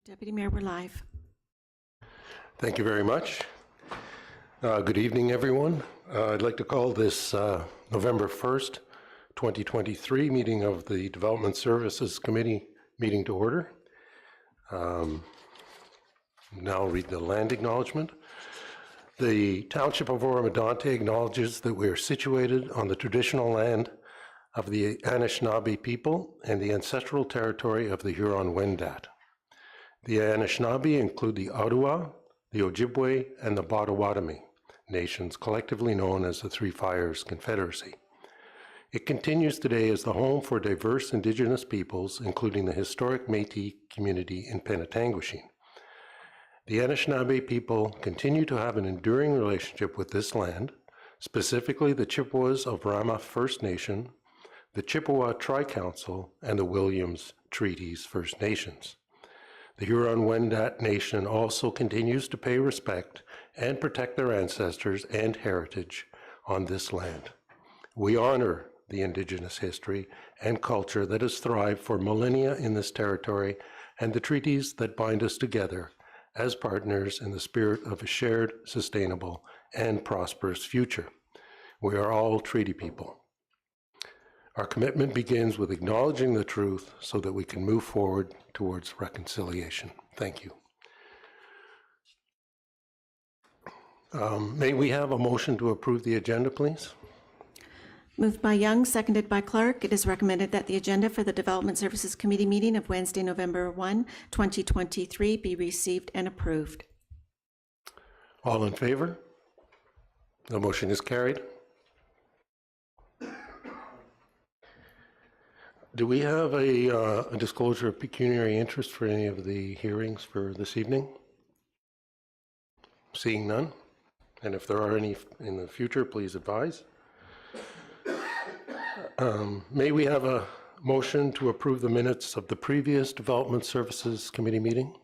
Deputy Mayor, we're live. Thank you very much. Good evening, everyone. I'd like to call this November 1st, 2023 meeting of the Development Services Committee meeting to order. Now I'll read the land acknowledgement. The Township of Oro-Medonte acknowledges that we are situated on the traditional land of the Anishinaabe people and the ancestral territory of the Huron-Wendat. The Anishinaabe include the Ottawa, the Ojibwe, and the Potawatomi nations, collectively known as the Three Fires Confederacy. It continues today as the home for diverse Indigenous peoples, including the historic Métis community in Penetanguishene. The Anishinaabe people continue to have an enduring relationship with this land, specifically the Chippewas of Rama First Nation, the Chippewa Tri-Council, and the Williams Treaties First Nations. The Huron-Wendat Nation also continues to pay respect and protect their ancestors and heritage on this land. We honor the Indigenous history and culture that has thrived for millennia in this territory and the treaties that bind us together as partners in the spirit of a shared, sustainable, and prosperous future. We are all treaty people. Our commitment begins with acknowledging the truth so that we can move forward towards reconciliation. Thank you. May we have a motion to approve the agenda, please? Moved by Young, seconded by Clark. It is recommended that the agenda for the Development Services Committee meeting of Wednesday, November 1, 2023 be received and approved. All in favor? The motion is carried. Do we have a disclosure of pecuniary interest for any of the hearings for this evening? Seeing none, and if there are any in the future, please advise. May we have a motion to approve the minutes of the previous Development Services Committee meeting?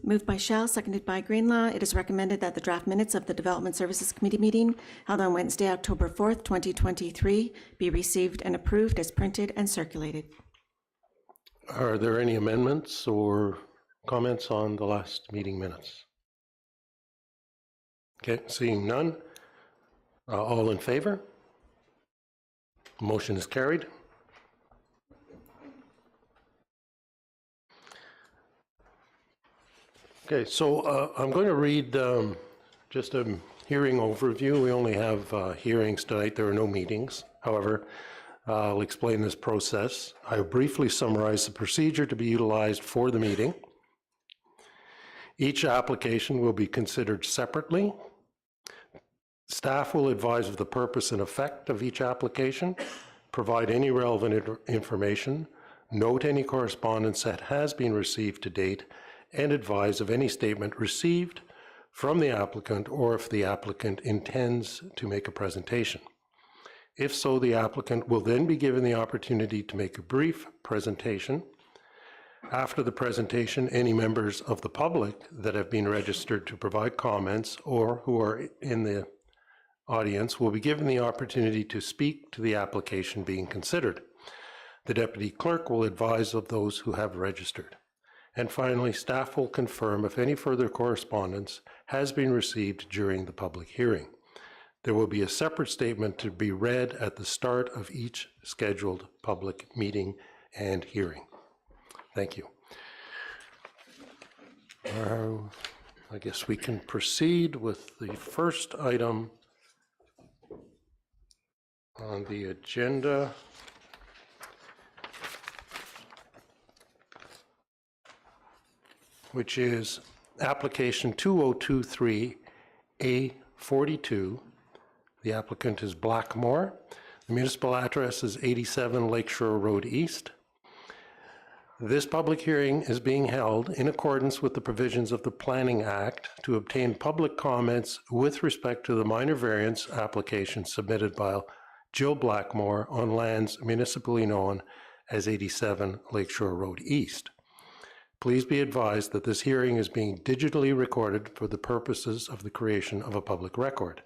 Moved by Shell, seconded by Greenlaw. It is recommended that the draft minutes of the Development Services Committee meeting held on Wednesday, October 4th, 2023 be received and approved as printed and circulated. Are there any amendments or comments on the last meeting minutes? Okay, seeing none. All in favor? Motion is carried. Okay, so I'm going to read just a hearing overview. We only have hearings tonight. There are no meetings. However, I'll explain this process. I briefly summarize the procedure to be utilized for the meeting. Each application will be considered separately. Staff will advise of the purpose and effect of each application, provide any relevant information, note any correspondence that has been received to date, and advise of any statement received from the applicant or if the applicant intends to make a presentation. If so, the applicant will then be given the opportunity to make a brief presentation. After the presentation, any members of the public that have been registered to provide comments or who are in the audience will be given the opportunity to speak to the application being considered. The Deputy Clerk will advise of those who have registered. And finally, staff will confirm if any further correspondence has been received during the public hearing. There will be a separate statement to be read at the start of each scheduled public meeting and hearing. Thank you. I guess we can proceed with the first item on the agenda, which is application 2023A42. The applicant is Blackmore. The municipal address is 87 Lakeshore Road East. This public hearing is being held in accordance with the provisions of the Planning Act to obtain public comments with respect to the minor variance application submitted by Jill Blackmore on lands municipally known as 87 Lakeshore Road East. Please be advised that this hearing is being digitally recorded for the purposes of the creation of a public record.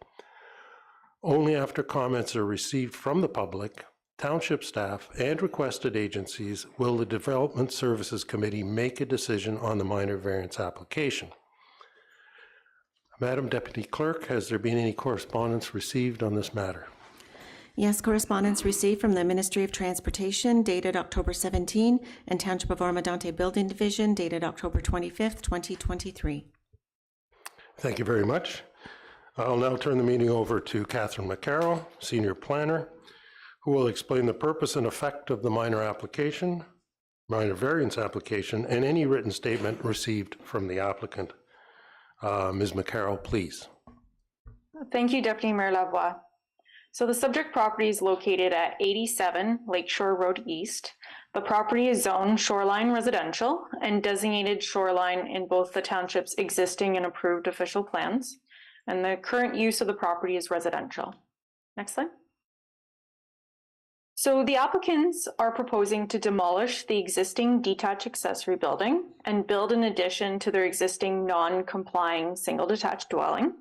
Only after comments are received from the public, township staff, and requested agencies will the Development Services Committee make a decision on the minor variance application. Madam Deputy Clerk, has there been any correspondence received on this matter? Yes, correspondence received from the Ministry of Transportation dated October 17 and Township of Oro-Medonte Building Division dated October 25th, 2023. Thank you very much. I'll now turn the meeting over to Catherine McCarroll, Senior Planner, who will explain the purpose and effect of the minor variance application, and any written statement received from the applicant. Ms. McCarroll, please. Thank you, Deputy Mayor Lavoie. So the subject property is located at 87 Lakeshore Road East. The property is zoned shoreline residential and designated shoreline in both the township's existing and approved official plans. And the current use of the property is residential. Next slide. So the applicants are proposing to demolish the existing detached accessory building and build an addition to their existing non-complying single detached dwelling.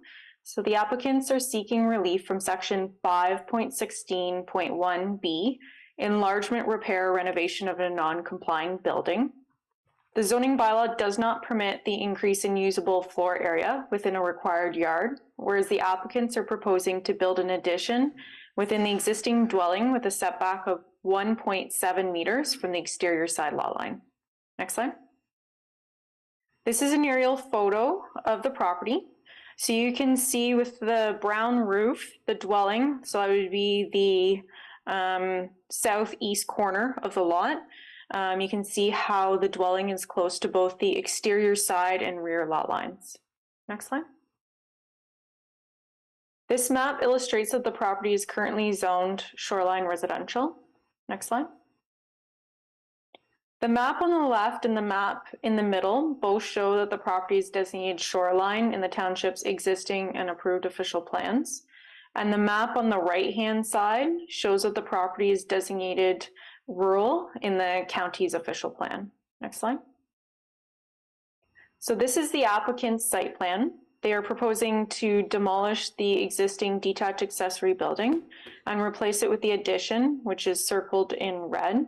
So the applicants are seeking relief from section 5.16.1b, enlargement, repair, renovation of a non-complying building. The zoning bylaw does not permit the increase in usable floor area within a required yard, whereas the applicants are proposing to build an addition within the existing dwelling with a setback of 1.7 meters from the exterior side lot line. Next slide. This is an aerial photo of the property. So you can see with the brown roof, the dwelling, so that would be the southeast corner of the lot. You can see how the dwelling is close to both the exterior side and rear lot lines. Next slide. This map illustrates that the property is currently zoned shoreline residential. Next slide. The map on the left and the map in the middle both show that the property is designated shoreline in the township's existing and approved official plans. And the map on the right-hand side shows that the property is designated rural in the county's official plan. Next slide. So this is the applicant's site plan. They are proposing to demolish the existing detached accessory building and replace it with the addition, which is circled in red.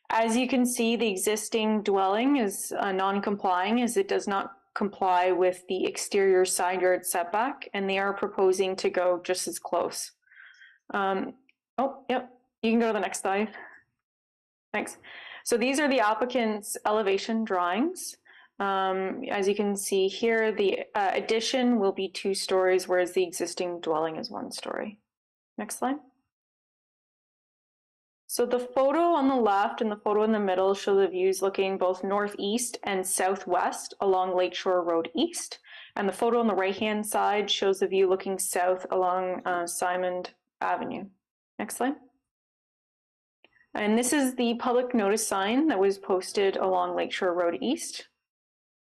As you can see, the existing dwelling is non-complying as it does not comply with the exterior side yard setback, and they are proposing to go just as close. You can go to the next slide. Thanks. So these are the applicant's elevation drawings. As you can see here, the addition will be 2 stories, whereas the existing dwelling is 1 story. Next slide. So the photo on the left and the photo in the middle show the views looking both northeast and southwest along Lakeshore Road East. And the photo on the right-hand side shows the view looking south along Simon Avenue. Next slide. And this is the public notice sign that was posted along Lakeshore Road East.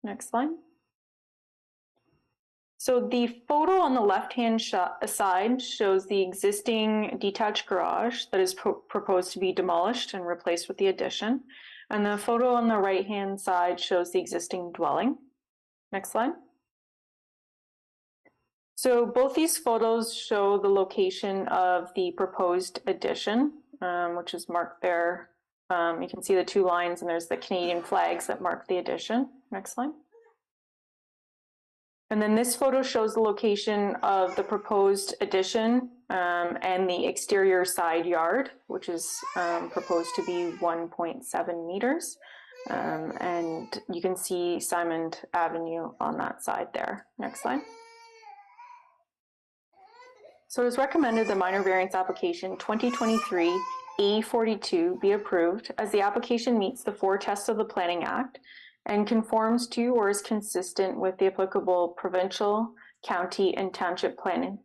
Next slide. So the photo on the left-hand side shows the existing detached garage that is proposed to be demolished and replaced with the addition. And the photo on the right-hand side shows the existing dwelling. Next slide. So both these photos show the location of the proposed addition, which is marked there. You can see the 2 lines, and there's the Canadian flags that mark the addition. Next slide. And then this photo shows the location of the proposed addition and the exterior side yard, which is proposed to be 1.7 meters. And you can see Simon Avenue on that side there. Next slide. So it is recommended the minor variance application 2023 A42 be approved, as the application meets the 4 tests of the Planning Act and conforms to or is consistent with the applicable provincial, county, and township planning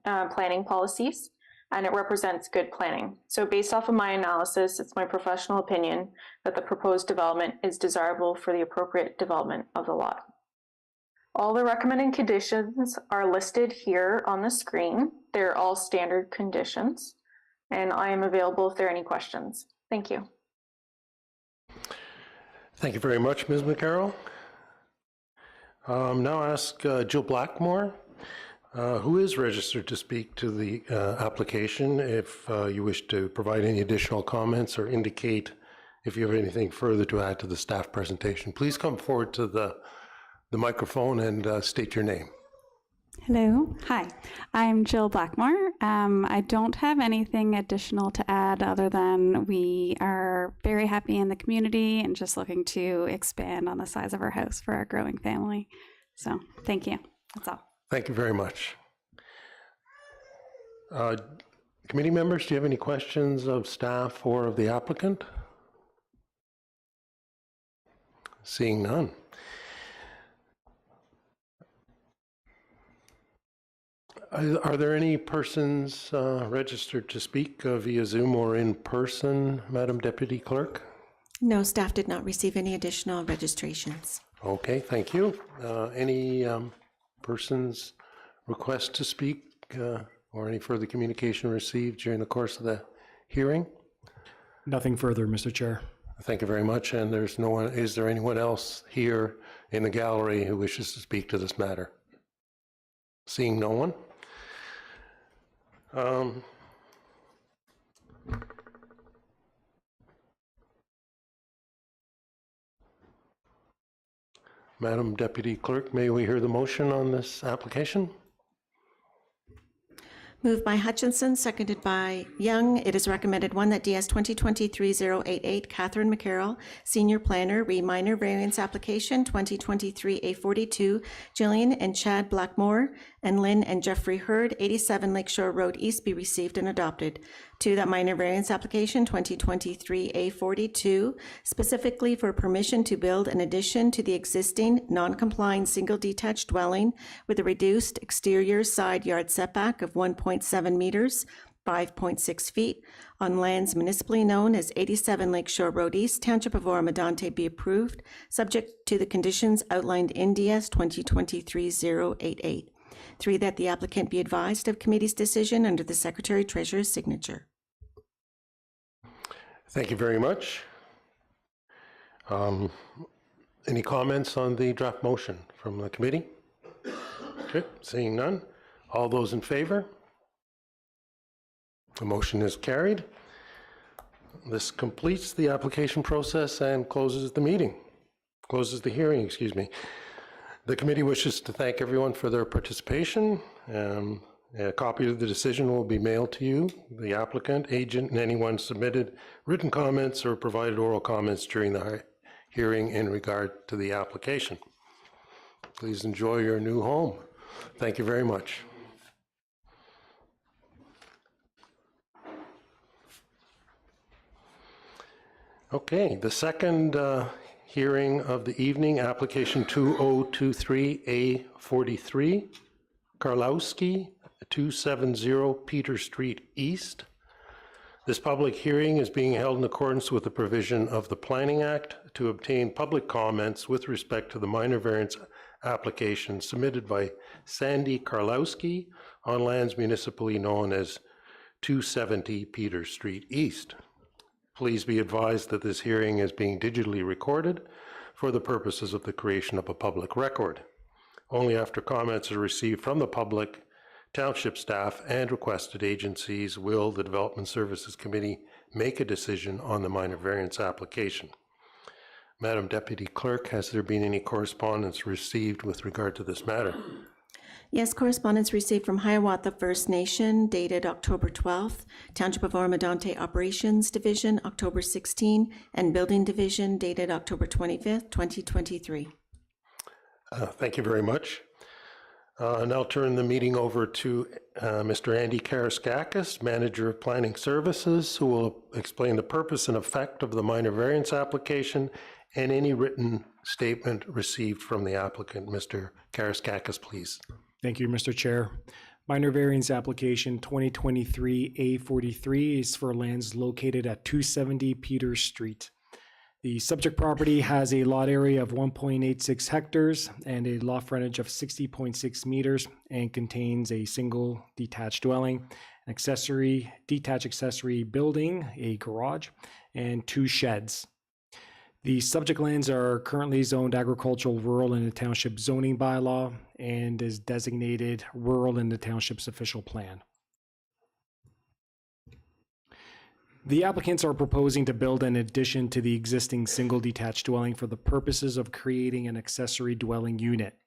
policies, and it represents good planning. So based off of my analysis, it's my professional opinion that the proposed development is desirable for the appropriate development of the lot. All the recommended conditions are listed here on the screen. They're all standard conditions, and I am available if there are any questions. Thank you. Thank you very much, Ms. McCarroll. Now ask Jill Blackmore, Who is registered to speak to the application? If you wish to provide any additional comments or indicate if you have anything further to add to the staff presentation, please come forward to the microphone and state your name. Hello. Hi. I'm Jill Blackmore. I don't have anything additional to add other than we are very happy in the community and just looking to expand on the size of our house for our growing family. So thank you. That's all. Thank you very much. Committee members, do you have any questions of staff or of the applicant? Seeing none. Are there any persons registered to speak via Zoom or in person, Madam Deputy Clerk? No, staff did not receive any additional registrations. Okay, thank you. Any persons request to speak or any further communication received during the course of the hearing? Nothing further, Mr. Chair. Thank you very much. And there's no one, is there anyone else here in the gallery who wishes to speak to this matter? Seeing no one. Madam Deputy Clerk, may we hear the motion on this application? Moved by Hutchinson, seconded by Young. It is recommended, one, that DS 2023-088, Catherine McCarroll, Senior Planner, minor variance application 2023-A42, Jillian and Chad Blackmore, and Lynn and Jeffrey Hurd, 87 Lakeshore Road East, be received and adopted. 2, that minor variance application 2023-A42, specifically for permission to build an addition to the existing non-complying single detached dwelling with a reduced exterior side yard setback of 1.7 meters, 5.6 feet, on lands municipally known as 87 Lakeshore Road East, Township of Oro-Medonte, be approved, subject to the conditions outlined in DS 2023-088. 3, that the applicant be advised of committee's decision under the Secretary Treasurer's signature. Thank you very much. Any comments on the draft motion from the committee? Okay, seeing none. All those in favor? The motion is carried. This completes the application process and closes the hearing, excuse me. The committee wishes to thank everyone for their participation. A copy of the decision will be mailed to you, the applicant, agent, and anyone submitted written comments or provided oral comments during the hearing in regard to the application. Please enjoy your new home. Thank you very much. Okay, the second hearing of the evening, application 2023-A43, Karlowski, 270 Peter Street East. This public hearing is being held in accordance with the provision of the Planning Act to obtain public comments with respect to the minor variance application submitted by Sandy Karlowski on lands municipally known as 270 Peter Street East. Please be advised that this hearing is being digitally recorded for the purposes of the creation of a public record. Only after comments are received from the public, township staff, and requested agencies will the Development Services Committee make a decision on the minor variance application. Madam Deputy Clerk, has there been any correspondence received with regard to this matter? Yes, correspondence received from Hiawatha First Nation dated October 12th, Township of Oro-Medonte Operations Division, October 16, and Building Division dated October 25th, 2023. Thank you very much. And I'll turn the meeting over to Mr. Andy Karaskakis, Manager of Planning Services, who will explain the purpose and effect of the minor variance application and any written statement received from the applicant. Mr. Karaskakis, please. Thank you, Mr. Chair. Minor variance application 2023-A43 is for lands located at 270 Peters Street. The subject property has a lot area of 1.86 hectares and a lot frontage of 60.6 meters and contains a single detached dwelling, an detached accessory building, a garage, and 2 sheds. The subject lands are currently zoned agricultural rural in the township zoning bylaw and is designated rural in the township's official plan. The applicants are proposing to build an addition to the existing single detached dwelling for the purposes of creating an accessory dwelling unit.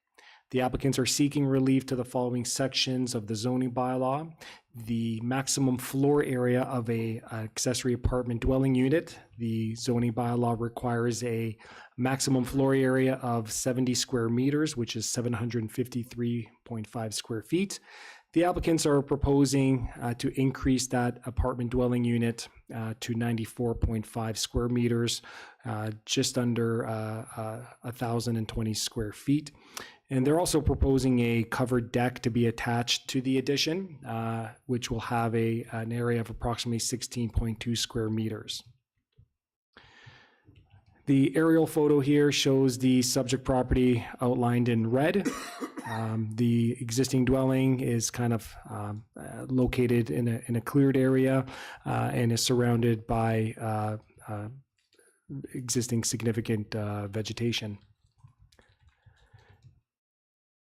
The applicants are seeking relief to the following sections of the zoning bylaw: the maximum floor area of an accessory apartment dwelling unit. The zoning bylaw requires a maximum floor area of 70 square meters, which is 753.5 square feet. The applicants are proposing to increase that apartment dwelling unit to 94.5 square meters, just under 1,020 square feet. And they're also proposing a covered deck to be attached to the addition, which will have an area of approximately 16.2 square meters. The aerial photo here shows the subject property outlined in red. The existing dwelling is kind of located in a cleared area and is surrounded by existing significant vegetation.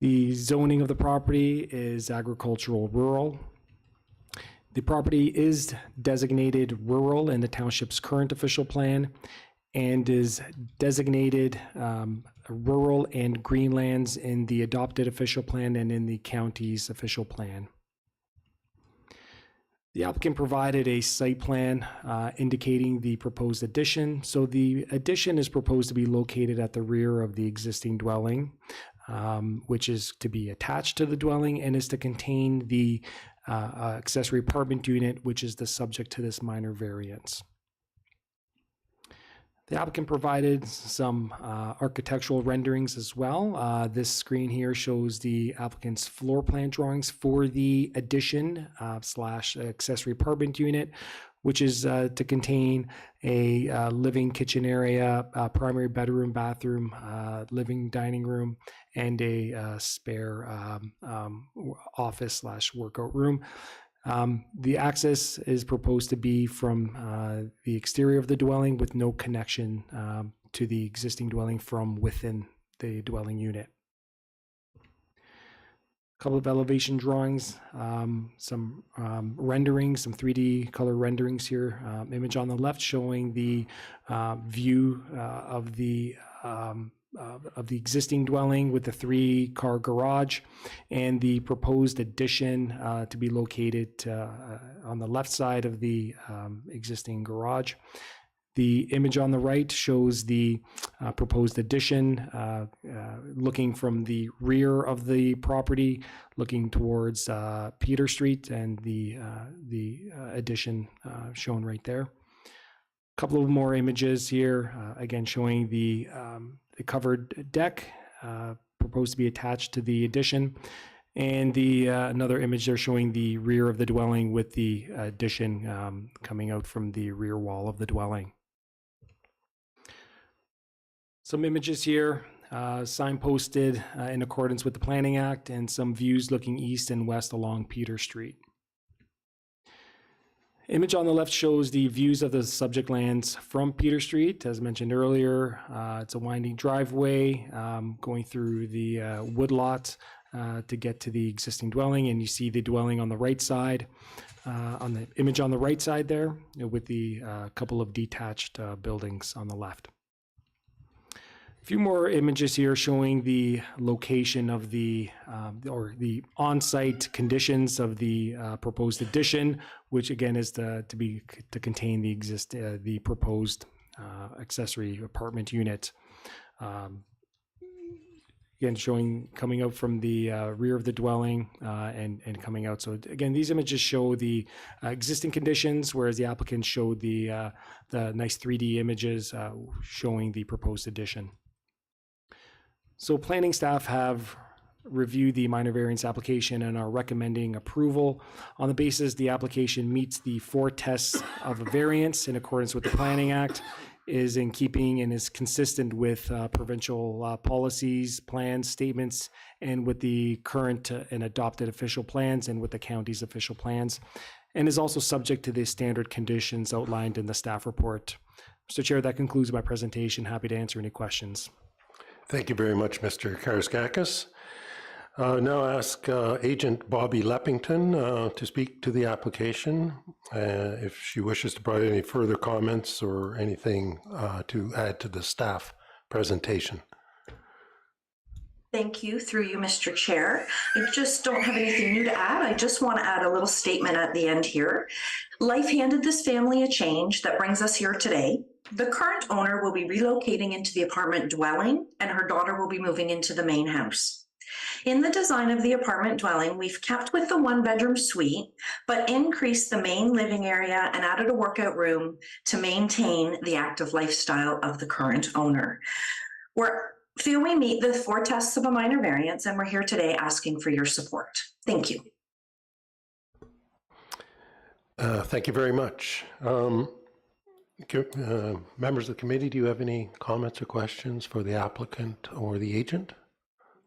The zoning of the property is agricultural rural. The property is designated rural in the township's current official plan and is designated rural and greenlands in the adopted official plan and in the county's official plan. The applicant provided a site plan indicating the proposed addition. So the addition is proposed to be located at the rear of the existing dwelling, which is to be attached to the dwelling and is to contain the accessory apartment unit, which is the subject to this minor variance. The applicant provided some architectural renderings as well. This screen here shows the applicant's floor plan drawings for the addition slash accessory apartment unit, which is to contain a living kitchen area, primary bedroom, bathroom, living dining room, and a spare office slash workout room. The access is proposed to be from the exterior of the dwelling with no connection to the existing dwelling from within the dwelling unit. A couple of elevation drawings, some renderings, some 3D color renderings here. Image on the left showing the view of the existing dwelling with the 3-car garage and the proposed addition to be located on the left side of the existing garage. The image on the right shows the proposed addition looking from the rear of the property, looking towards Peter Street, and the addition shown right there. A couple of more images here, again showing the covered deck proposed to be attached to the addition, and the another image there showing the rear of the dwelling with the addition coming out from the rear wall of the dwelling. Some images here, signposted in accordance with the Planning Act, and some views looking east and west along Peter Street. Image on the left shows the views of the subject lands from Peter Street. As mentioned earlier, it's a winding driveway going through the woodlot to get to the existing dwelling, and you see the dwelling on the right side, on the image on the right side there, with the couple of detached buildings on the left. A few more images here showing the location of the or the on-site conditions of the proposed addition, which again is to contain the proposed accessory apartment unit. Again, showing coming out from the rear of the dwelling and coming out. So again, these images show the existing conditions, whereas the applicant showed the nice 3D images showing the proposed addition. So planning staff have reviewed the minor variance application and are recommending approval on the basis the application meets the 4 tests of a variance in accordance with the Planning Act, is in keeping and is consistent with provincial policies, plans, statements, and with the current and adopted official plans and with the county's official plans, and is also subject to the standard conditions outlined in the staff report. Mr. Chair, that concludes my presentation. Happy to answer any questions. Thank you very much, Mr. Karaiskakis. Now ask Agent Bobby Leppington to speak to the application if she wishes to provide any further comments or anything to add to the staff presentation. Thank you, through you, Mr. Chair. I just don't have anything new to add. I just want to add a little statement at the end here. Life handed this family a change that brings us here today. The current owner will be relocating into the apartment dwelling, and her daughter will be moving into the main house. In the design of the apartment dwelling, we've kept with the one-bedroom suite, but increased the main living area and added a workout room to maintain the active lifestyle of the current owner. Feel we meet the 4 tests of a minor variance, and we're here today asking for your support. Thank you. Thank you very much. Members of the committee, do you have any comments or questions for the applicant or the agent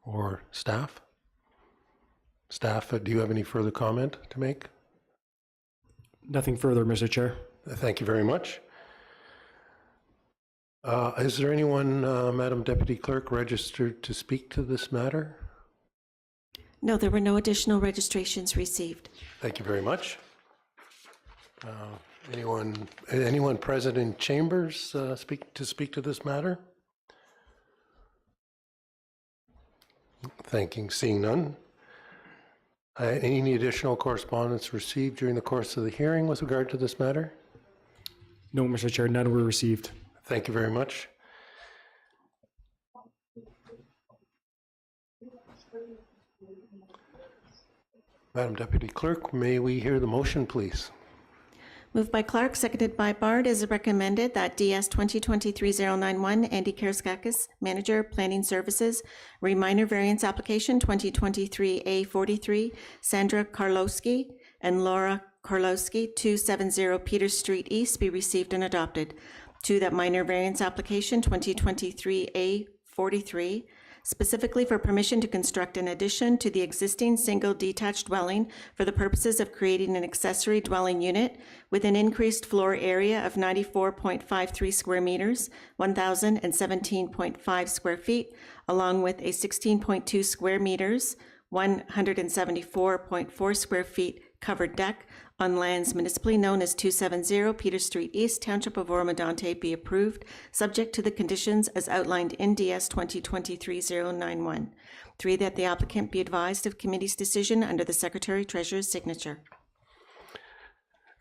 or staff? Staff, do you have any further comment to make? Nothing further, Mr. Chair. Thank you very much. Is there anyone, Madam Deputy Clerk, registered to speak to this matter? No, there were no additional registrations received. Thank you very much. Anyone present in chambers speak to this matter? Seeing none. Any additional correspondence received during the course of the hearing with regard to this matter? No, Mr. Chair, none were received. Thank you very much. Madam Deputy Clerk, may we hear the motion, please? Moved by Clark, seconded by Bard. Is it recommended that DS 2023-091, Andy Karaiskakis, Manager, Planning Services, minor variance application 2023-A43, Sandra Karlowski and Laura Karlowski, 270 Peter Street East, be received and adopted. 2, that minor variance application 2023-A43, specifically for permission to construct an addition to the existing single detached dwelling for the purposes of creating an accessory dwelling unit with an increased floor area of 94.53 square meters, 1,017.5 square feet, along with a 16.2 square meters, 174.4 square feet covered deck on lands municipally known as 270 Peter Street East, Township of Oro-Medonte, be approved, subject to the conditions as outlined in DS 2023-091. 3, that the applicant be advised of committee's decision under the Secretary-Treasurer's signature.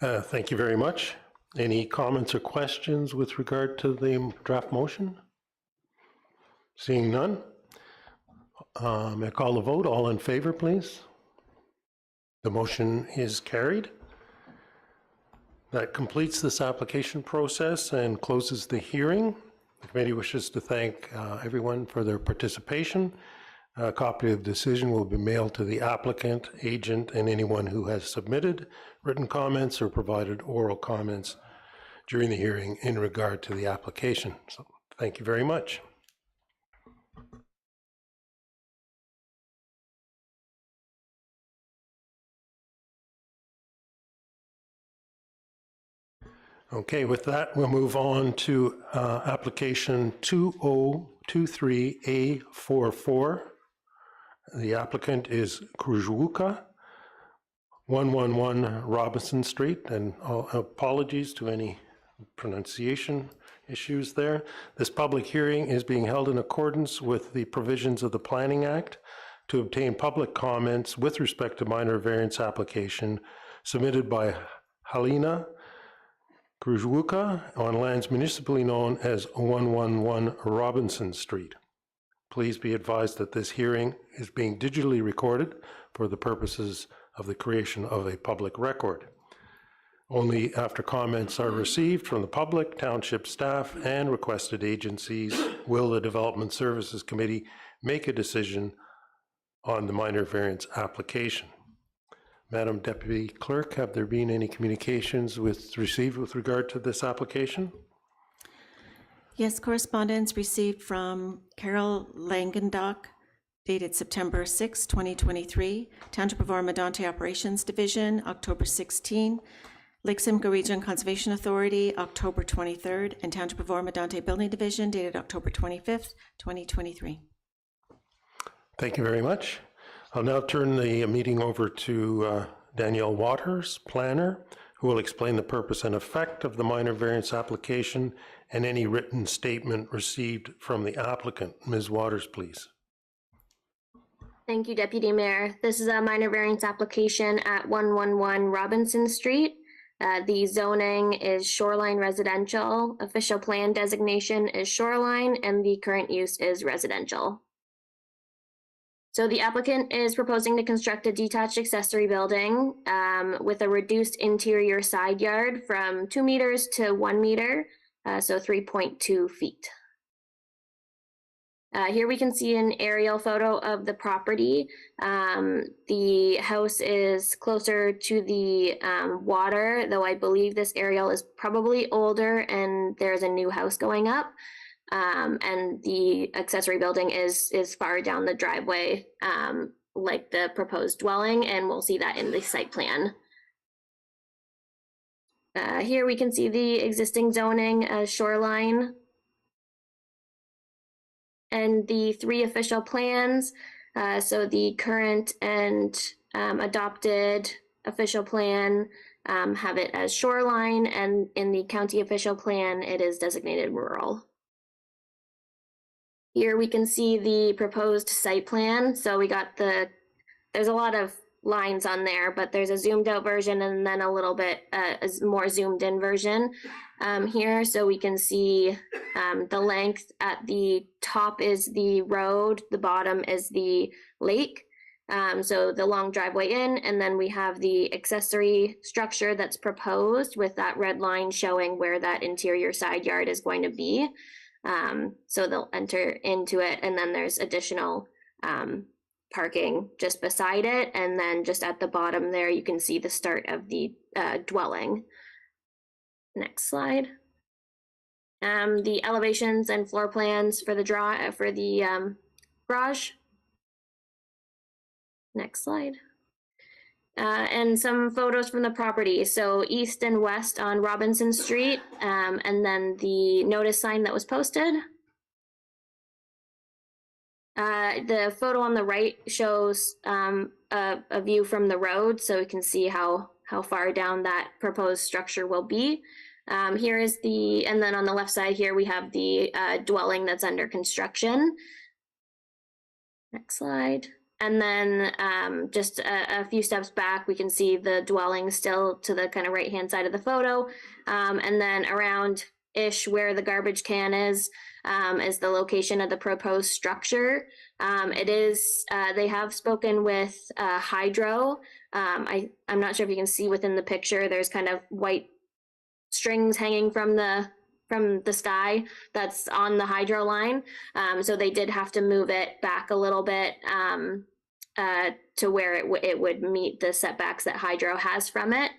Thank you very much. Any comments or questions with regard to the draft motion? Seeing none, may I call the vote? All in favor, please? The motion is carried. That completes this application process and closes the hearing. The committee wishes to thank everyone for their participation. A copy of the decision will be mailed to the applicant, agent, and anyone who has submitted written comments or provided oral comments during the hearing in regard to the application. So, thank you very much. Okay, with that, we'll move on to application 2023A44. The applicant is Krujwuka, 111 Robinson Street, and apologies to any pronunciation issues there. This public hearing is being held in accordance with the provisions of the Planning Act to obtain public comments with respect to minor variance application submitted by Halina Krujwuka on lands municipally known as 111 Robinson Street. Please be advised that this hearing is being digitally recorded for the purposes of the creation of a public record. Only after comments are received from the public, township staff, and requested agencies will the Development Services Committee make a decision on the minor variance application. Madam Deputy Clerk, have there been any communications received with regard to this application? Yes, correspondence received from Carol Langendock, dated September 6, 2023, Township of Oro-Medonte Operations Division, October 16, Lake Simcoe Region Conservation Authority, October 23rd, and Township of Oro-Medonte Building Division, dated October 25th, 2023. Thank you very much. I'll now turn the meeting over to Danielle Waters, planner, who will explain the purpose and effect of the minor variance application and any written statement received from the applicant. Ms. Waters, please. Thank you, Deputy Mayor. This is a minor variance application at 111 Robinson Street. The zoning is shoreline residential, official plan designation is shoreline, and the current use is residential. So the applicant is proposing to construct a detached accessory building with a reduced interior side yard from 2 meters to 1 meter, so 3.2 feet. Here we can see an aerial photo of the property. The house is closer to the water, though I believe this aerial is probably older and there's a new house going up. And the accessory building is far down the driveway, like the proposed dwelling, and we'll see that in the site plan. Here we can see the existing zoning as shoreline. And the 3 official plans, so the current and adopted official plan have it as shoreline, and in the county official plan, it is designated rural. Here we can see the proposed site plan. So we got there's a lot of lines on there, but there's a zoomed out version and then a little bit a more zoomed in version here. So we can see the length. At the top is the road, the bottom is the lake. So the long driveway in, and then we have the accessory structure that's proposed with that red line showing where that interior side yard is going to be. So they'll enter into it, and then there's additional parking just beside it, and then just at the bottom there you can see the start of the dwelling. Next slide. The elevations and floor plans for the garage. Next slide. And some photos from the property. So east and west on Robinson Street, and then the notice sign that was posted. The photo on the right shows a view from the road, so we can see how far down that proposed structure will be. Here is and then on the left side here we have the dwelling that's under construction. Next slide. And then just a few steps back, we can see the dwelling still to the kind of right-hand side of the photo. And then around-ish where the garbage can is the location of the proposed structure. They have spoken with Hydro. I'm not sure if you can see within the picture, there's kind of white strings hanging from the sky that's on the hydro line. So they did have to move it back a little bit to where it would meet the setbacks that hydro has from it.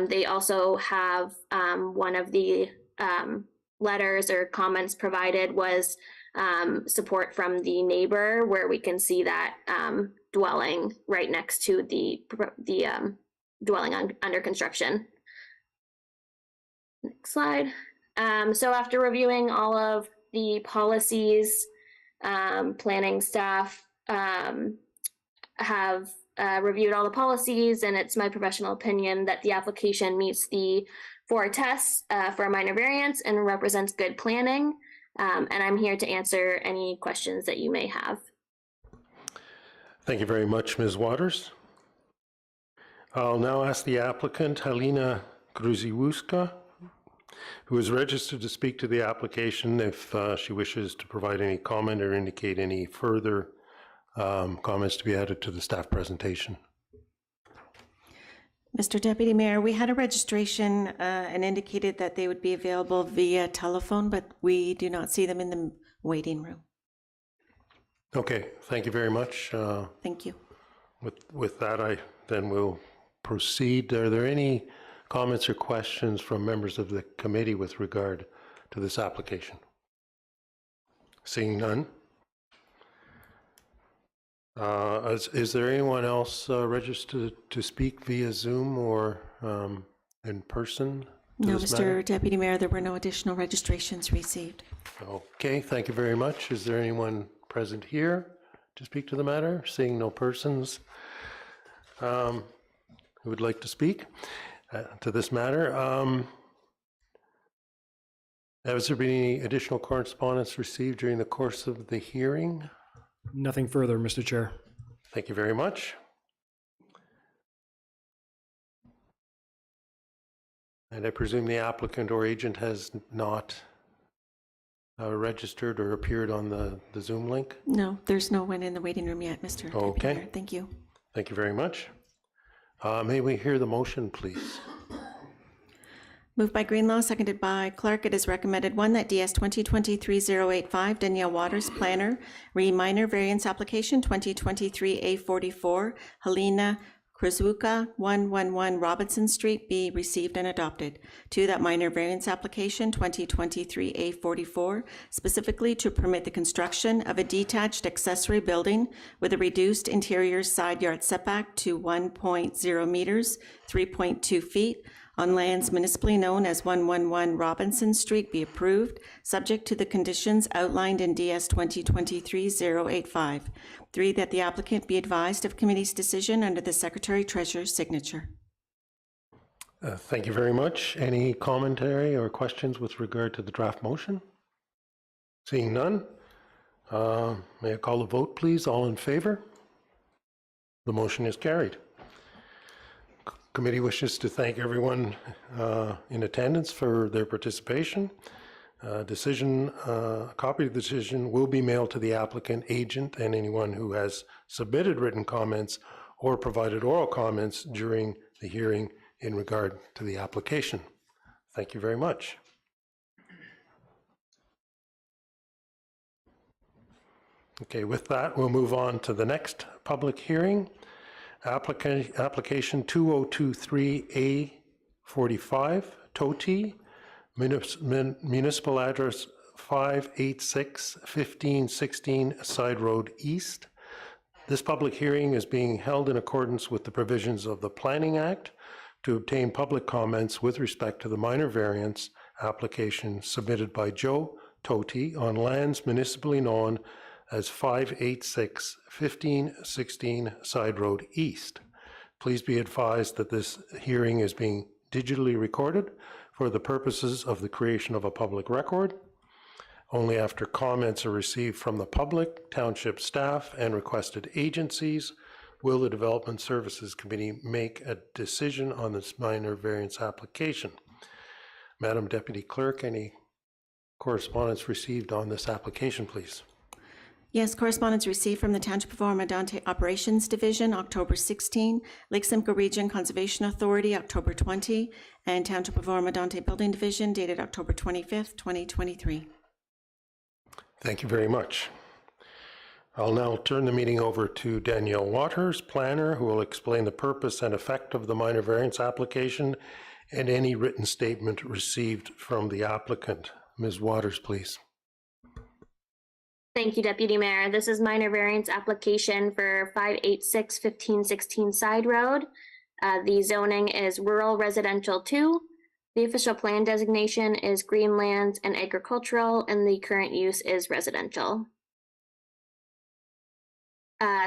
They also have one of the letters or comments provided was support from the neighbor, where we can see that dwelling right next to the dwelling under construction. Next slide. So after reviewing all of the policies, planning staff have reviewed all the policies, and it's my professional opinion that the application meets the 4 tests for a minor variance and represents good planning. And I'm here to answer any questions that you may have. Thank you very much, Ms. Waters. I'll now ask the applicant, Halina Gruziewska, who is registered to speak to the application, if she wishes to provide any comment or indicate any further comments to be added to the staff presentation. Mr. Deputy Mayor, we had a registration and indicated that they would be available via telephone, but we do not see them in the waiting room. Okay, thank you very much. Thank you. With that, I then will proceed. Are there any comments or questions from members of the committee with regard to this application? Seeing none. Is there anyone else registered to speak via Zoom or in person? to No, this matter? Mr. Deputy Mayor, there were no additional registrations received. Okay, thank you very much. Is there anyone present here to speak to the matter? Seeing no persons who would like to speak to this matter. Has there been any additional correspondence received during the course of the hearing? Nothing further, Mr. Chair. Thank you very much. And I presume the applicant or agent has not registered or appeared on the Zoom link? No, there's no one in the waiting room yet, Mr. Deputy Okay. Mayor. Thank you. Thank you very much. May we hear the motion, please? Moved by Greenlaw, seconded by Clark. It is recommended, one, that DS 2023-085, Danielle Waters, planner, minor variance application 2023-A44, Helena Krasuka, 111 Robinson Street, be received and adopted. Two, that minor variance application 2023-A44, specifically to permit the construction of a detached accessory building with a reduced interior side yard setback to 1.0 meters, 3.2 feet, on lands municipally known as 111 Robinson Street, be approved, subject to the conditions outlined in DS 2023-085. Three, that the applicant be advised of committee's decision under the Secretary-Treasurer's signature. Thank you very much. Any commentary or questions with regard to the draft motion? Seeing none, may I call a vote, please? All in favor? The motion is carried. Committee wishes to thank everyone in attendance for their participation. A copy of the decision will be mailed to the applicant, agent, and anyone who has submitted written comments or provided oral comments during the hearing in regard to the application. Thank you very much. Okay, with that, we'll move on to the next public hearing. Application 2023-A45, TOTI, municipal address 586 1516 Side Road East. This public hearing is being held in accordance with the provisions of the Planning Act to obtain public comments with respect to the minor variance application submitted by Joe Toti on lands municipally known as 586 1516 Side Road East. Please be advised that this hearing is being digitally recorded for the purposes of the creation of a public record. Only after comments are received from the public, township staff, and requested agencies will the Development Services Committee make a decision on this minor variance application. Madam Deputy Clerk, any correspondence received on this application, please? Yes, correspondence received from the Township of Oro-Medonte Operations Division, October 16, Lake Simcoe Region Conservation Authority, October 20, and Township of Oro-Medonte Building Division, dated October 25th, 2023. Thank you very much. I'll now turn the meeting over to Danielle Waters, planner, who will explain the purpose and effect of the minor variance application and any written statement received from the applicant. Ms. Waters, please. Thank you, Deputy Mayor. This is minor variance application for 586 1516 Side Road. The zoning is rural residential 2. The official plan designation is greenlands and agricultural, and the current use is residential.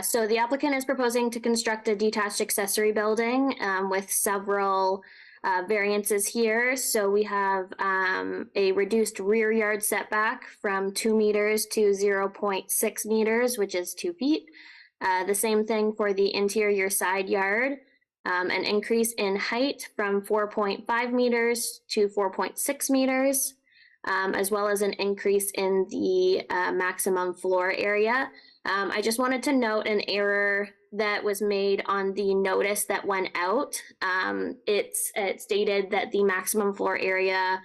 So the applicant is proposing to construct a detached accessory building with several variances here. So we have a reduced rear yard setback from 2 meters to 0.6 meters, which is 2 feet. The same thing for the interior side yard, an increase in height from 4.5 meters to 4.6 meters, as well as an increase in the maximum floor area. I just wanted to note an error that was made on the notice that went out. It stated that the maximum floor area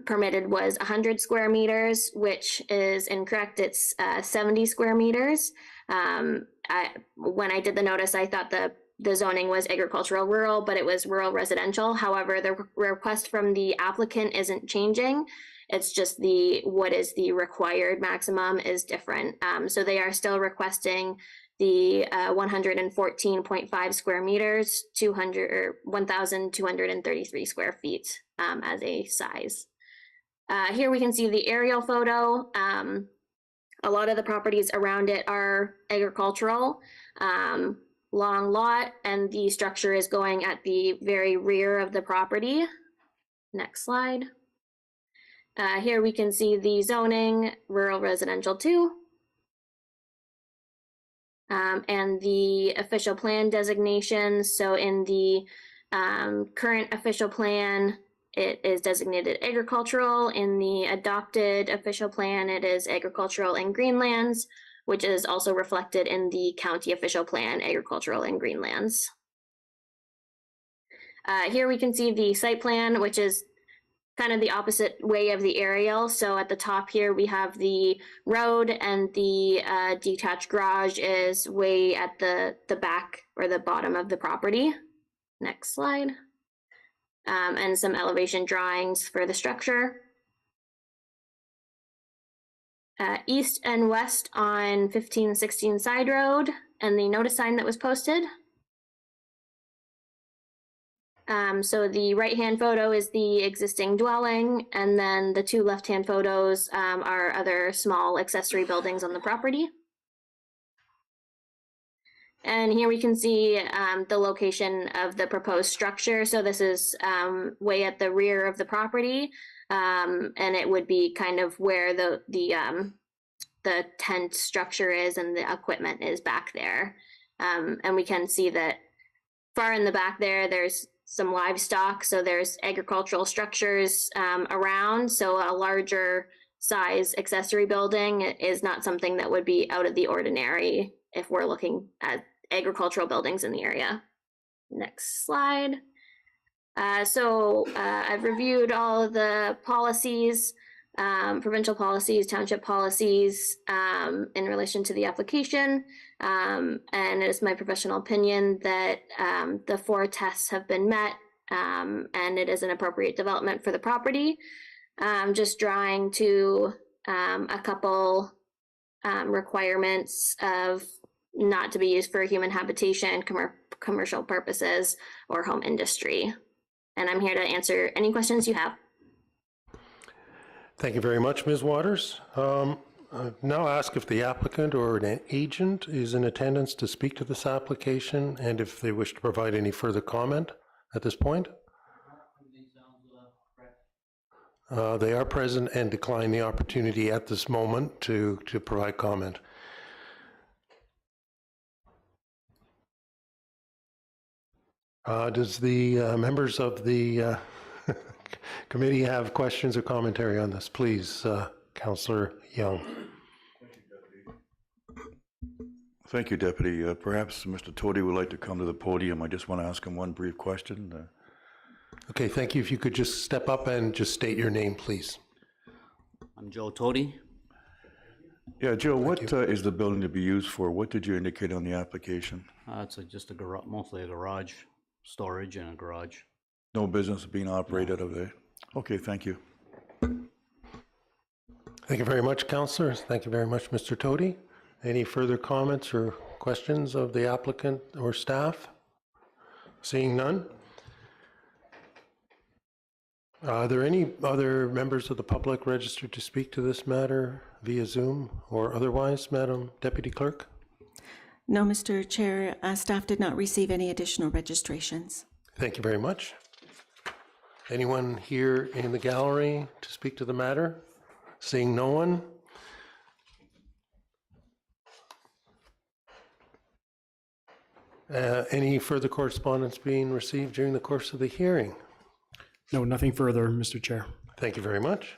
permitted was 100 square meters, which is incorrect. It's 70 square meters. When I did the notice, I thought the the zoning was agricultural rural, but it was rural residential. However, the request from the applicant isn't changing. It's just what is the required maximum is different. So they are still requesting the 114.5 square meters, 1,233 square feet as a size. Here we can see the aerial photo. A lot of the properties around it are agricultural, long lot, and the structure is going at the very rear of the property. Next slide. Here we can see the zoning, rural residential 2. And the official plan designations. So in the current official plan, it is designated agricultural. In the adopted official plan, it is agricultural and greenlands, which is also reflected in the county official plan, agricultural and greenlands. Here we can see the site plan, which is kind of the opposite way of the aerial. So at the top here, we have the road, and the detached garage is way at the back or the bottom of the property. Next slide. And some elevation drawings for the structure. East and west on 1516 Side Road, and the notice sign that was posted. So the right-hand photo is the existing dwelling, and then the 2 left-hand photos are other small accessory buildings on the property. And here we can see the location of the proposed structure. So this is way at the rear of the property, and it would be kind of where the tent structure is, and the equipment is back there. And we can see that far in the back there's some livestock, so there's agricultural structures around. So a larger size accessory building is not something that would be out of the ordinary if we're looking at agricultural buildings in the area. Next slide. I've reviewed all of the policies, provincial policies, township policies in relation to the application. And it is my professional opinion that the 4 tests have been met, and it is an appropriate development for the property. Just drawing to a couple requirements of not to be used for human habitation, commercial purposes, or home industry. And I'm here to answer any questions you have. Thank you very much, Ms. Waters. I'll now ask if the applicant or an agent is in attendance to speak to this application, and if they wish to provide any further comment at this point. They are present and decline the opportunity at this moment to provide comment. Does the members of the committee have questions or commentary on this? Please, Councillor Young. Thank you, Deputy. Perhaps Mr. Toti would like to come to the podium. I just want to ask him one brief question. Okay, thank you. If you could just step up and just state your name, please. I'm Joe Toti. Yeah, Joe, what is the building to be used for? What did you indicate on the application? It's just a garage, mostly a garage, storage and a garage. No business being operated out of there? Okay, thank you. Thank you very much, Councillor. Thank you very much, Mr. Toti. Any further comments or questions of the applicant or staff? Seeing none. Are there any other members of the public registered to speak to this matter via Zoom or otherwise, Madam Deputy Clerk? No, Mr. Chair, staff did not receive any additional registrations. Thank you very much. Anyone here in the gallery to speak to the matter? Seeing no one. Any further correspondence being received during the course of the hearing? No, nothing further, Mr. Chair. Thank you very much.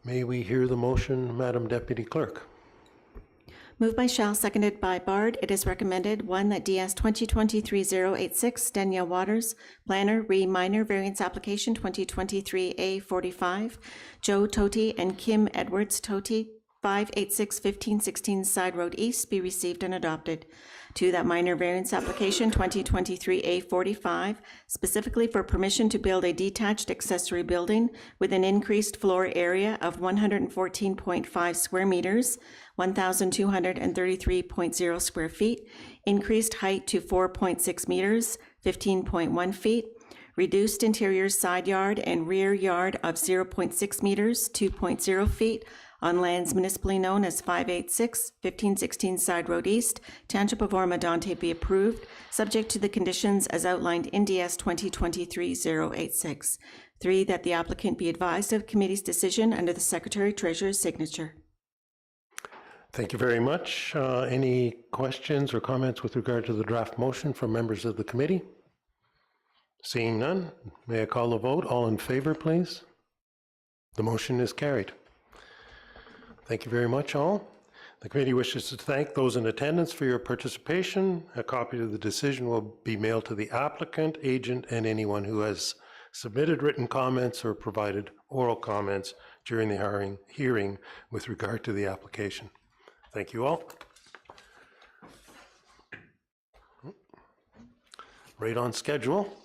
May we hear the motion, Madam Deputy Clerk? Moved by Shell, seconded by Bard. It is recommended, 1, that DS 2023-086, Danielle Waters, planner, minor variance application 2023-A45, Joe Toti and Kim Edwards Toti, 586 1516 Side Road East be received and adopted. 2, that minor variance application 2023A45, specifically for permission to build a detached accessory building with an increased floor area of 114.5 square meters, 1,233.0 square feet, increased height to 4.6 meters, 15.1 feet, reduced interior side yard and rear yard of 0.6 meters, 2.0 feet, on lands municipally known as 586 1516 Side Road East, Township of Oro-Medonte be approved, subject to the conditions as outlined in DS 2023-086. 3, that the applicant be advised of committee's decision under the Secretary-Treasurer's signature. Thank you very much. Any questions or comments with regard to the draft motion from members of the committee? Seeing none, may I call the vote? All in favor, please. The motion is carried. Thank you very much, all. The committee wishes to thank those in attendance for your participation. A copy of the decision will be mailed to the applicant, agent, and anyone who has submitted written comments or provided oral comments during the hearing with regard to the application. Thank you all. Right on schedule.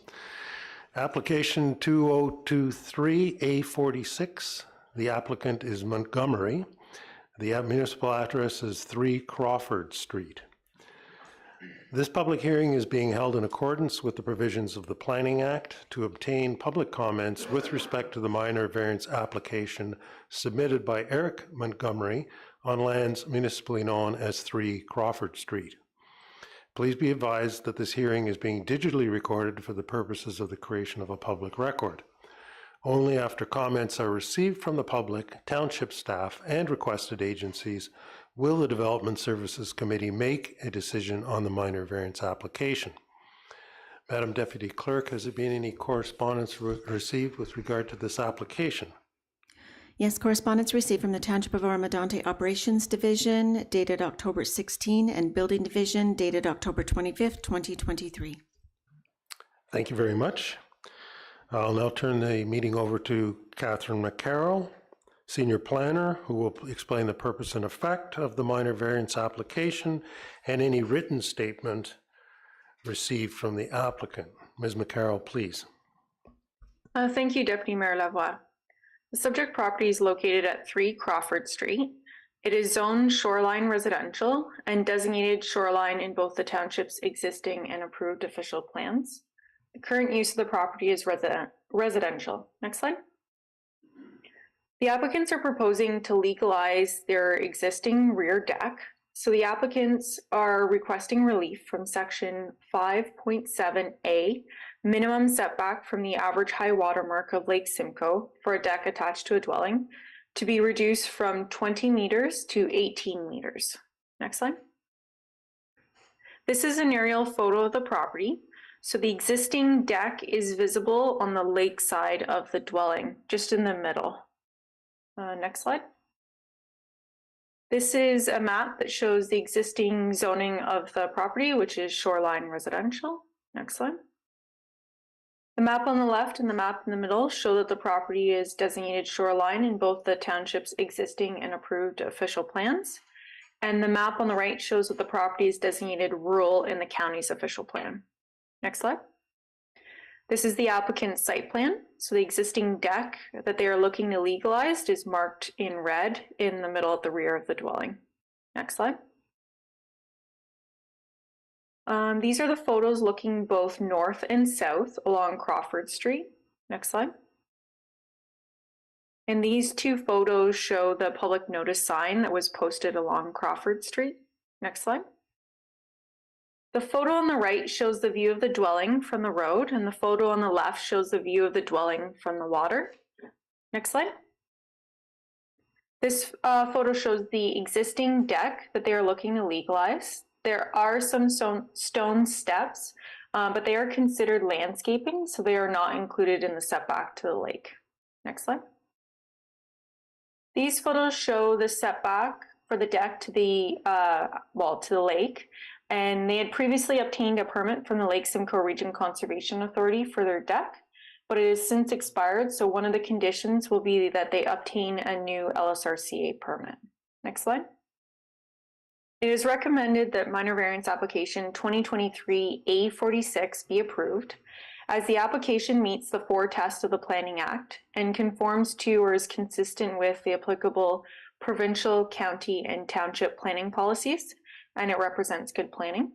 Application 2023A46. The applicant is Montgomery. The municipal address is 3 Crawford Street. This public hearing is being held in accordance with the provisions of the Planning Act to obtain public comments with respect to the minor variance application submitted by Eric Montgomery on lands municipally known as 3 Crawford Street. Please be advised that this hearing is being digitally recorded for the purposes of the creation of a public record. Only after comments are received from the public, township staff, and requested agencies will the Development Services Committee make a decision on the minor variance application. Madam Deputy Clerk, has there been any correspondence received with regard to this application? Yes, correspondence received from the Township of Oro-Medonte Operations Division dated October 16 and Building Division dated October 25th, 2023. Thank you very much. I'll now turn the meeting over to Catherine McCarroll, Senior Planner, who will explain the purpose and effect of the minor variance application and any written statement received from the applicant. Ms. McCarroll, please. Thank you, Deputy Mayor Lavoie. The subject property is located at 3 Crawford Street. It is zoned shoreline residential and designated shoreline in both the township's existing and approved official plans. The current use of the property is residential. Next slide. The applicants are proposing to legalize their existing rear deck. So the applicants are requesting relief from section 5.7A, minimum setback from the average high water mark of Lake Simcoe for a deck attached to a dwelling, to be reduced from 20 meters to 18 meters. Next slide. This is an aerial photo of the property. So the existing deck is visible on the lake side of the dwelling, just in the middle. Next slide. This is a map that shows the existing zoning of the property, which is shoreline residential. Next slide. The map on the left and the map in the middle show that the property is designated shoreline in both the township's existing and approved official plans. And the map on the right shows that the property is designated rural in the county's official plan. Next slide. This is the applicant's site plan. So the existing deck that they are looking to legalize is marked in red in the middle at the rear of the dwelling. Next slide. These are the photos looking both north and south along Crawford Street. Next slide. And these 2 photos show the public notice sign that was posted along Crawford Street. Next slide. The photo on the right shows the view of the dwelling from the road, and the photo on the left shows the view of the dwelling from the water. Next slide. This photo shows the existing deck that they are looking to legalize. There are some stone steps, but they are considered landscaping, so they are not included in the setback to the lake. Next slide. These photos show the setback for the deck to the to the lake. And they had previously obtained a permit from the Lake Simcoe Region Conservation Authority for their deck, but it has since expired. So one of the conditions will be that they obtain a new LSRCA permit. Next slide. It is recommended that minor variance application 2023-A46 be approved, as the application meets the 4 tests of the Planning Act and conforms to or is consistent with the applicable provincial, county, and township planning policies, and it represents good planning.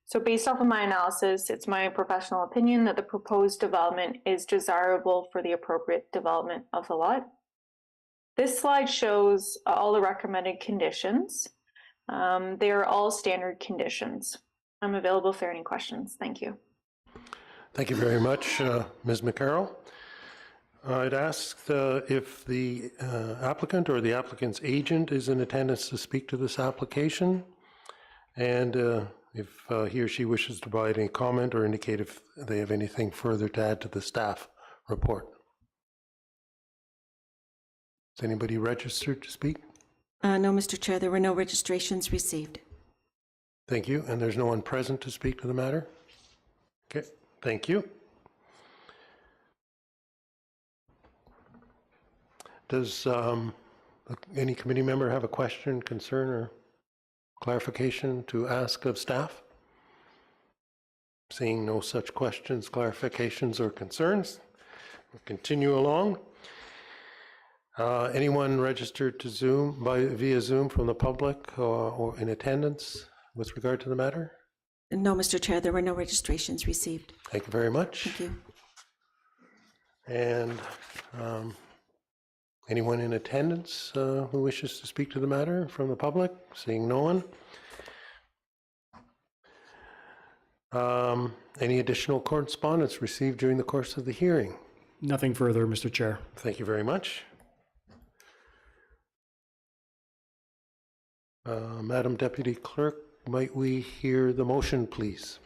So based off of my analysis, it's my professional opinion that the proposed development is desirable for the appropriate development of the lot. This slide shows all the recommended conditions. They are all standard conditions. I'm available if there are any questions. Thank you. Thank you very much, Ms. McCarroll. I'd ask if the applicant or the applicant's agent is in attendance to speak to this application, and if he or she wishes to provide any comment or indicate if they have anything further to add to the staff report. Is anybody registered to speak? No, Mr. Chair, there were no registrations received. Thank you. And there's no one present to speak to the matter? Okay, thank you. Does any committee member have a question, concern, or clarification to ask of staff? Seeing no such questions, clarifications, or concerns, we'll continue along. Anyone registered to Zoom via Zoom from the public or in attendance with regard to the matter? No, Mr. Chair, there were no registrations received. Thank you very much. Thank you. And anyone in attendance who wishes to speak to the matter from the public? Seeing no one. Any additional correspondence received during the course of the hearing? Nothing further, Mr. Chair. Thank you very much. Madam Deputy Clerk, might we hear the motion, please?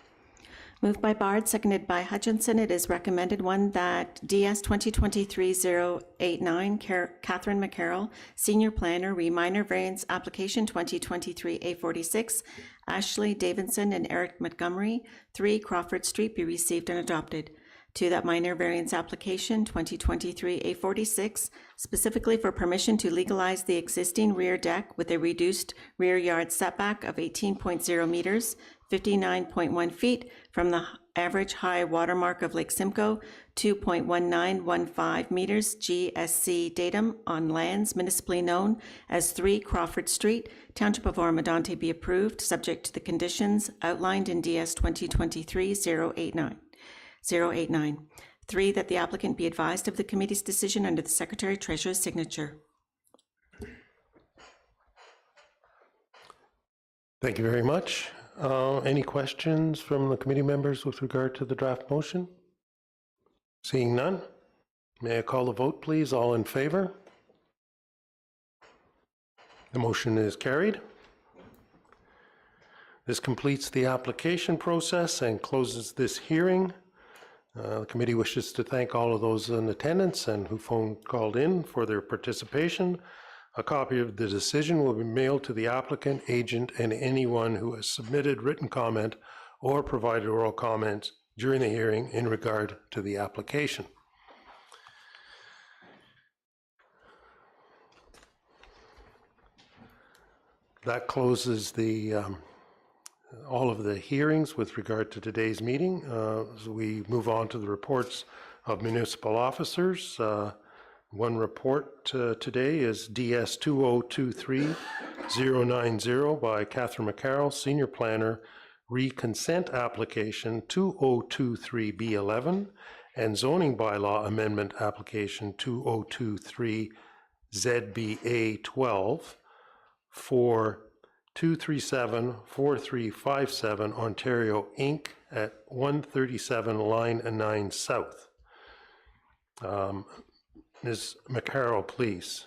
Moved by Bard, seconded by Hutchinson. It is recommended that DS 2023-089, Catherine McCarroll, Senior Planner, minor variance application 2023-A46, Ashley Davidson and Eric Montgomery, 3 Crawford Street, be received and adopted. 2, that minor variance application 2023-A46, specifically for permission to legalize the existing rear deck with a reduced rear yard setback of 18.0 meters, 59.1 feet from the average high watermark of Lake Simcoe, 2.1915 meters GSC datum on lands municipally known as 3 Crawford Street, Township of Oro-Medonte, be approved, subject to the conditions outlined in DS 2023-089. 3, that the applicant be advised of the committee's decision under the Secretary Treasurer's signature. Thank you very much. Any questions from the committee members with regard to the draft motion? Seeing none, may I call the vote, please? All in favor? The motion is carried. This completes the application process and closes this hearing. The committee wishes to thank all of those in attendance and who called in for their participation. A copy of the decision will be mailed to the applicant, agent, and anyone who has submitted written comment or provided oral comments during the hearing in regard to the application. That closes all of the hearings with regard to today's meeting. So we move on to the reports of municipal officers. One report today is DS 2023-090 by Catherine McCarroll, Senior Planner, Reconsent Application 2023-B11 and Zoning Bylaw Amendment Application 2023-ZBA12 for 237-4357 Ontario Inc. at 137 Line 9 South. Ms. McCarroll, please.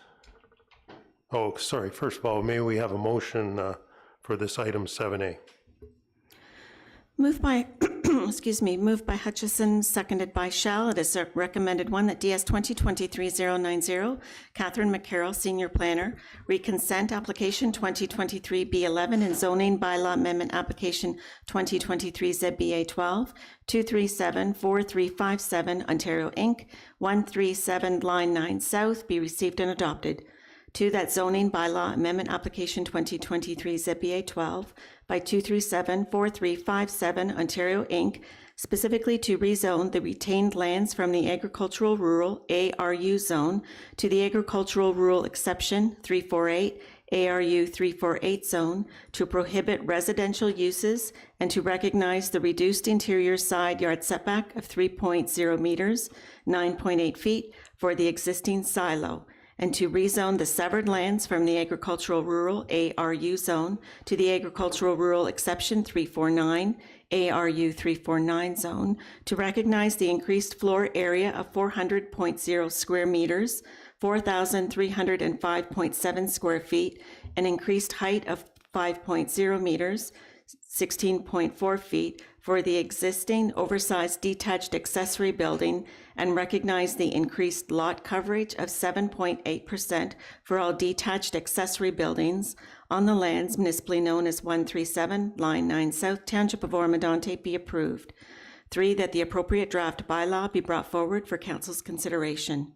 Oh, sorry. First of all, may we have a motion for this item 7A? Moved by, moved by Hutchison, seconded by Shell. It is a recommended that DS 2023-090, Catherine McCarroll, Senior Planner, Reconsent Application 2023-B11 and Zoning Bylaw Amendment Application 2023-ZBA12, 237-4357 Ontario Inc., 137 Line 9 South, be received and adopted. 2, that zoning bylaw amendment application 2023 ZBA 12 by 237-4357 Ontario Inc., specifically to rezone the retained lands from the agricultural rural ARU zone to the agricultural rural exception 348 ARU 348 zone to prohibit residential uses and to recognize the reduced interior side yard setback of 3.0 meters, 9.8 feet for the existing silo, and to rezone the severed lands from the agricultural rural ARU zone to the agricultural rural exception 349 ARU 349 zone to recognize the increased floor area of 400.0 square meters, 4,305.7 square feet, an increased height of 5.0 meters, 16.4 feet for the existing oversized detached accessory building and recognize the increased lot coverage of 7.8% for all detached accessory buildings on the lands municipally known as 137 Line 9 South Township of Oro-Medonte be approved. 3, that the appropriate draft bylaw be brought forward for council's consideration.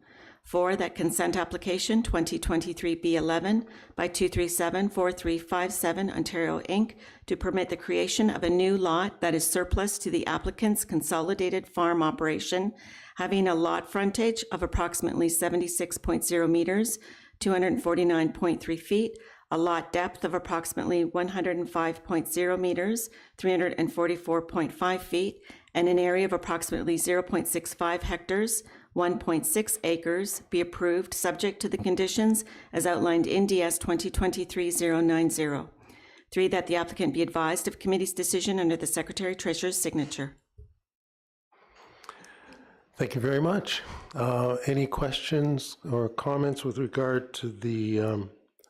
4, that consent application 2023 B11 by 237-4357 Ontario Inc. to permit the creation of a new lot that is surplus to the applicant's consolidated farm operation, having a lot frontage of approximately 76.0 meters, 249.3 feet, a lot depth of approximately 105.0 meters, 344.5 feet, and an area of approximately 0.65 hectares, 1.6 acres, be approved subject to the conditions as outlined in DS 2023-090. 3, that the applicant be advised of committee's decision under the Secretary Treasurer's signature. Thank you very much. Any questions or comments with regard to the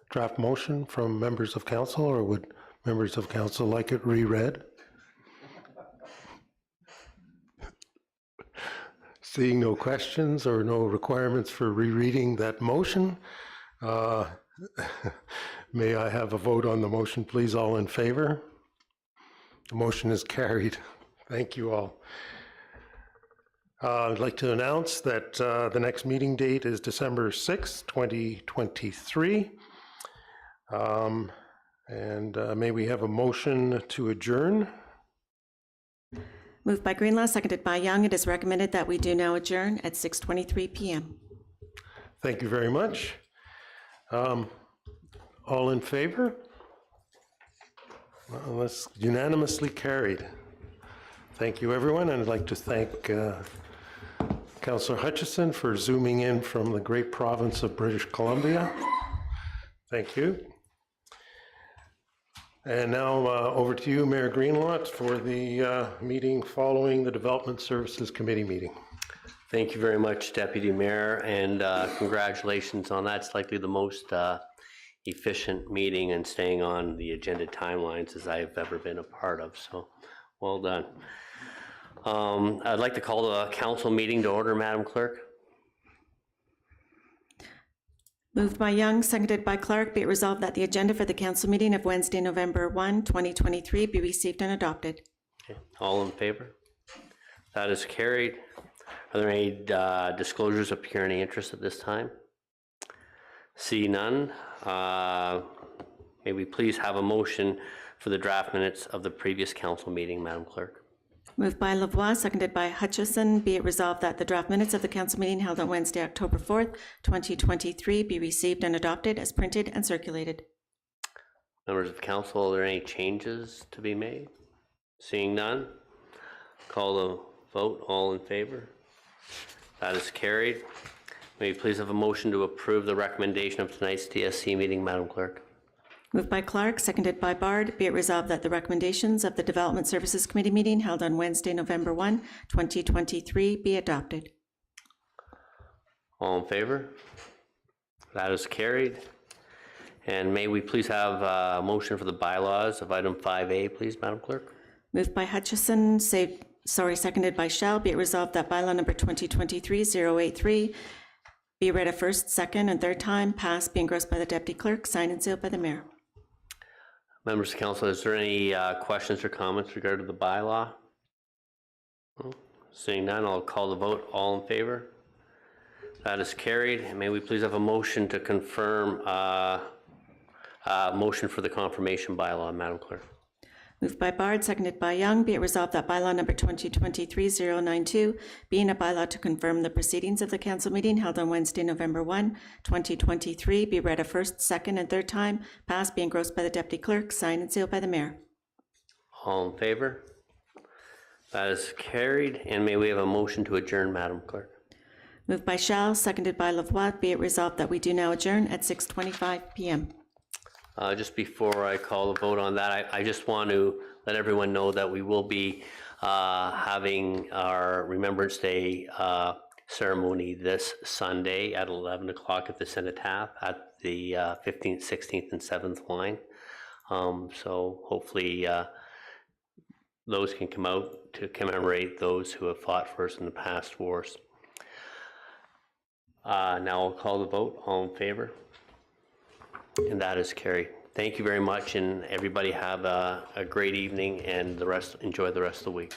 draft motion from members of council, or would members of council like it reread? Seeing no questions or no requirements for rereading that motion, may I have a vote on the motion, please? All in favor? The motion is carried. Thank you all. I'd like to announce that the next meeting date is December 6th, 2023. May we have a motion to adjourn? Moved by Greenlaw, seconded by Young. It is recommended that we do now adjourn at 6:23 p.m. Thank you very much. All in favor? Well, that's unanimously carried. Thank you, everyone, and I'd like to thank Councillor Hutchison for zooming in from the great province of British Columbia. Thank you. And now over to you, Mayor Greenlaw, for the meeting following the Development Services Committee meeting. Thank you very much, Deputy Mayor, and congratulations on that. It's likely the most efficient meeting and staying on the agenda timelines as I've ever been a part of, so well done. I'd like to call the council meeting to order, Madam Clerk. Moved by Young, seconded by Clark, be it resolved that the agenda for the council meeting of Wednesday, November 1, 2023 be received and adopted. Okay. All in favor? That is carried. Are there any disclosures of pecuniary interest at this time? See none. May we please have a motion for the draft minutes of the previous council meeting, Madam Clerk? Moved by Lavoie, seconded by Hutchison, be it resolved that the draft minutes of the council meeting held on Wednesday, October 4th, 2023 be received and adopted as printed and circulated. Members of council, are there any changes to be made? Seeing none, call the vote. All in favor? That is carried. May we please have a motion to approve the recommendation of tonight's DSC meeting, Madam Clerk? Moved by Clark, seconded by Bard, be it resolved that the recommendations of the Development Services Committee meeting held on Wednesday, November 1, 2023 be adopted. All in favor? That is carried. And may we please have a motion for the bylaws of item 5A, please, Madam Clerk? Moved by Hutchison, seconded by Shell, be it resolved that bylaw number 2023-083 be read a first, second, and third time, passed, be engrossed by the Deputy Clerk, signed and sealed by the Mayor. Members of council, is there any questions or comments regarding the bylaw? Seeing none, I'll call the vote. All in favor? That is carried. And may we please have a motion to confirm, motion for the confirmation bylaw, Madam Clerk? Moved by Bard, seconded by Young. Be it resolved that bylaw number 2023-092, being a bylaw to confirm the proceedings of the council meeting held on Wednesday, November 1, 2023, be read a first, second, and third time, passed, be engrossed by the deputy clerk, signed and sealed by the mayor. All in favor? That is carried. And may we have a motion to adjourn, Madam Clerk? Moved by Shell, seconded by Lavoie. Be it resolved that we do now adjourn at 6:25 p.m. Just before I call the vote on that, I just want to let everyone know that we will be having our Remembrance Day ceremony this Sunday at 11 o'clock at the Cenotaph at the 15th, 16th, and 7th line. So hopefully those can come out to commemorate those who have fought for us in the past wars. Now I'll call the vote. All in favor? And that is carried. Thank you very much, and everybody have a great evening, and enjoy the rest of the week.